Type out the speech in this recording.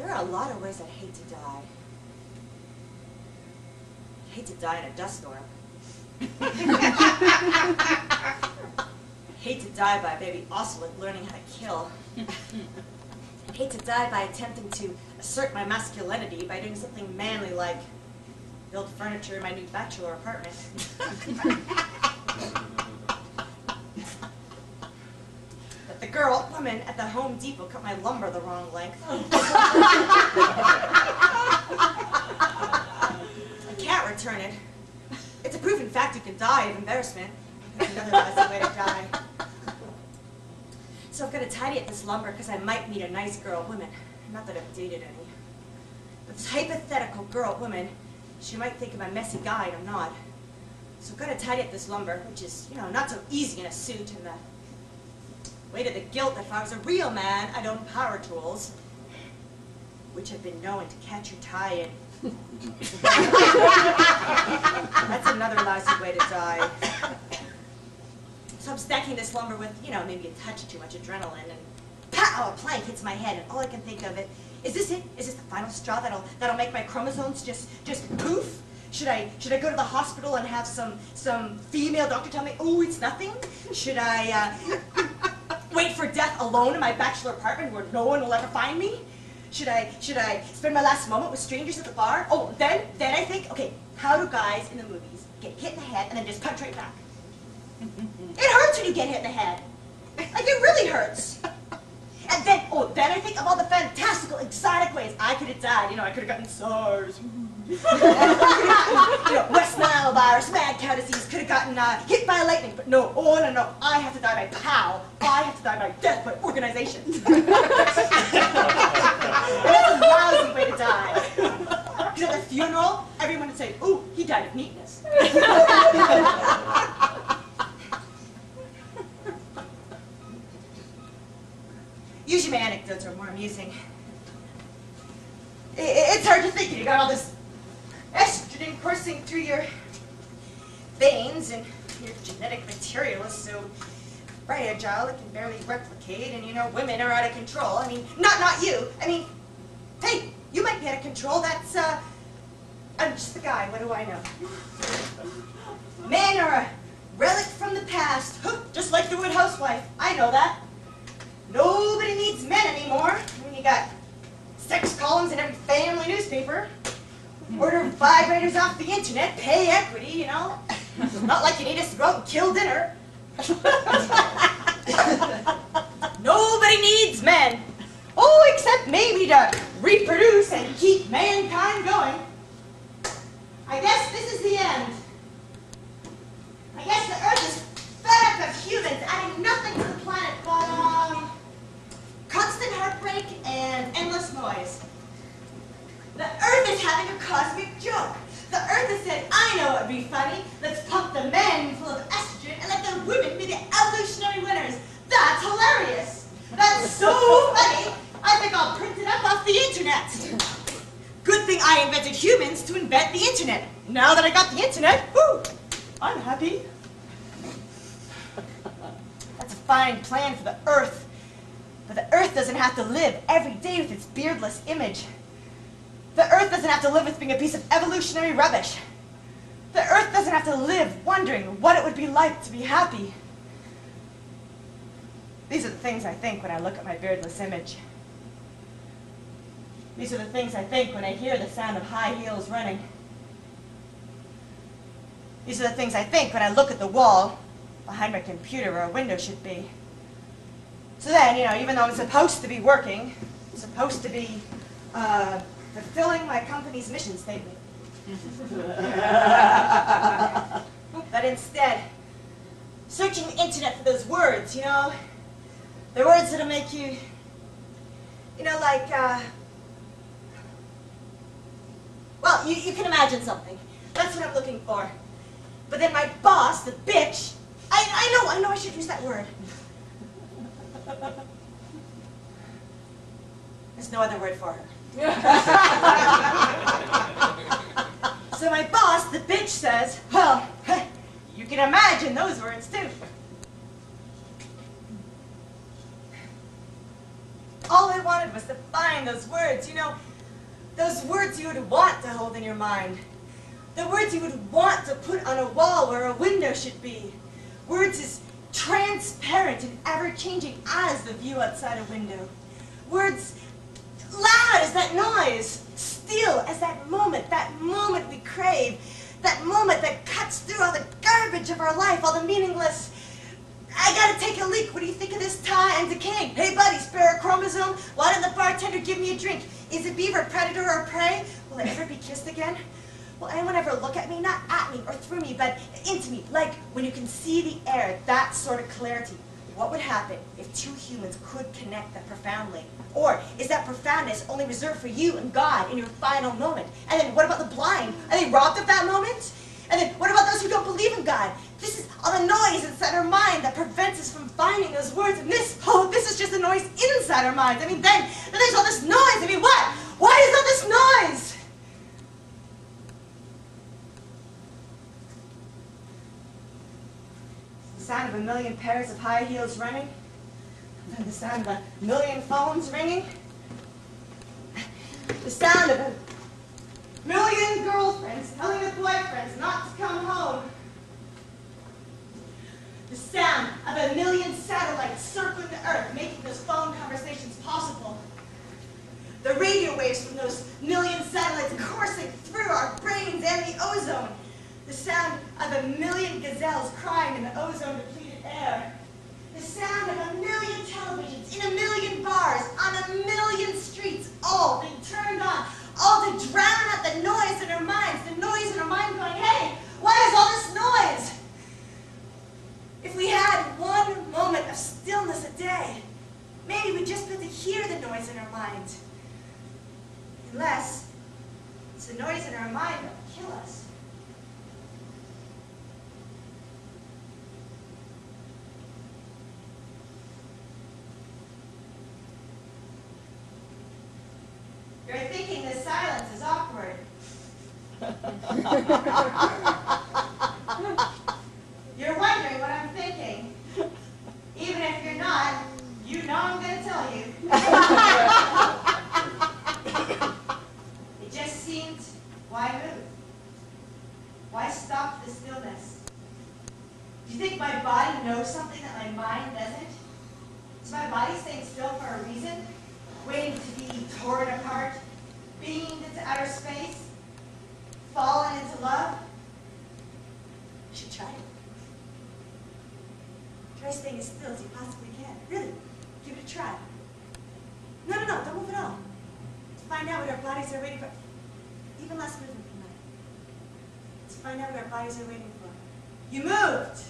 There are a lot of ways I'd hate to die. I'd hate to die in a dust storm. I'd hate to die by a baby ocelot learning how to kill. I'd hate to die by attempting to assert my masculinity by doing something manly like build furniture in my new bachelor apartment. But the woman at the Home Depot cut my lumber the wrong length. I can't return it. It's a proven fact you can die of embarrassment. Another lousy way to die. So I've got to tidy up this lumber because I might meet a nice girl woman. Not that I've dated any. But this hypothetical girl woman, she might think I'm a messy guy and I'm not. So I've got to tidy up this lumber, which is, you know, not so easy in a suit, and the weight of the guilt that if I was a real man, I'd own power tools, which have been known to catch your tie in. That's another lousy way to die. So I'm stacking this lumber with, you know, maybe a touch too much adrenaline, and pow, a plank hits my head, and all I can think of is this it? Is this the final straw that'll make my chromosomes just poof? Should I go to the hospital and have some female doctor tell me, oh, it's nothing? Should I wait for death alone in my bachelor apartment where no one will ever find me? Should I spend my last moment with strangers at the bar? Oh, then I think, okay, how do guys in the movies get hit in the head and then just punch right back? It hurts when you get hit in the head. Like, it really hurts. And then, then I think of all the fantastical, exotic ways I could have died. You know, I could have gotten SARS. You know, West Nile virus, mad cow disease, could have gotten hit by lightning. But no, no, I have to die by POW. I have to die by death by organization. And that's a lousy way to die. Because at the funeral, everyone would say, ooh, he died of neatness. Usually my anecdotes are more amusing. It's hard to think. You got all this estrogen coursing through your veins, and your genetic material is so fragile it can barely replicate, and you know women are out of control. I mean, not you. I mean, hey, you might be out of control. That's I'm just the guy. What do I know? Men are a relic from the past, just like the Wood Housewife. I know that. Nobody needs men anymore. I mean, you got sex columns in every family newspaper. Order vibrators off the internet, pay equity, you know. Not like you need us to go out and kill dinner. Nobody needs men. Oh, except maybe to reproduce and keep mankind going. I guess this is the end. I guess the Earth is fed up of humans adding nothing to the planet but constant heartbreak and endless noise. The Earth is having a cosmic joke. The Earth has said, I know what would be funny. Let's pump the men full of estrogen and let the women be the evolutionary winners. That's hilarious. That's so funny. I think I'll print it up off the internet. Good thing I invented humans to invent the internet. Now that I got the internet, whoo, I'm happy. That's a fine plan for the Earth. But the Earth doesn't have to live every day with its beardless image. The Earth doesn't have to live with being a piece of evolutionary rubbish. The Earth doesn't have to live wondering what it would be like to be happy. These are the things I think when I look at my beardless image. These are the things I think when I hear the sound of high heels running. These are the things I think when I look at the wall behind my computer where a window should be. So then, you know, even though I'm supposed to be working, I'm supposed to be fulfilling my company's mission statement. But instead, searching the internet for those words, you know, the words that'll make you, you know, like, well, you can imagine something. That's what I'm looking for. But then my boss, the bitch, I know I should use that word. There's no other word for her. So my boss, the bitch, says, well, you can imagine those words too. All I I wanted was to find those words, you know, those words you would want to hold in your mind. The words you would want to put on a wall where a window should be. Words as transparent and ever-changing as the view outside a window. Words loud as that noise, still as that moment we crave, that moment that cuts through all the garbage of our life, all the meaningless, I gotta take a leak, what do you think of this tie? I'm decaying. Hey buddy, spare a chromosome? Why didn't the bartender give me a drink? Is a beaver predator or prey? Will I ever be kissed again? Will anyone ever look at me? Not at me or through me, but into me, like when you can see the air, that sort of clarity. What would happen if two humans could connect that profoundly? Or is that profoundness only reserved for you and God in your final moment? And then what about the blind? Are they robbed of that moment? And then what about those who don't believe in God? This is all the noise inside our mind that prevents us from finding those words. And this is just the noise inside our minds. I mean, then there's all this noise. I mean, what? Why is all this noise? The sound of a million pairs of high heels running. And then the sound of a million phones ringing. The sound of a million girlfriends telling their boyfriends not to come home. The sound of a million satellites circling the earth, making those phone conversations possible. The radio waves from those million satellites coursing through our brains and the ozone. The sound of a million gazelles crying in the ozone-depleted air. The sound of a million televisions in a million bars, on a million streets, all being turned on, all to drown out the noise in our minds, the noise in our mind going, hey, what is all this noise? If we had one moment of stillness a day, maybe we'd just be able to hear the noise in our minds. Unless it's the noise in our mind that will kill us. You're thinking this silence is awkward. You're wondering what I'm thinking. Even if you're not, you know I'm going to tell you. It just seemed, why move? Why stop the stillness? Do you think my body knows something that my mind doesn't? Is my body staying still for a reason? Waiting to be torn apart, beamed into outer space, fallen into love? You should try it. Try staying as still as you possibly can. Really, give it a try. No, don't move at all. To find out what our bodies are waiting for. Even less movement than that. To find out what our bodies are waiting for. You moved!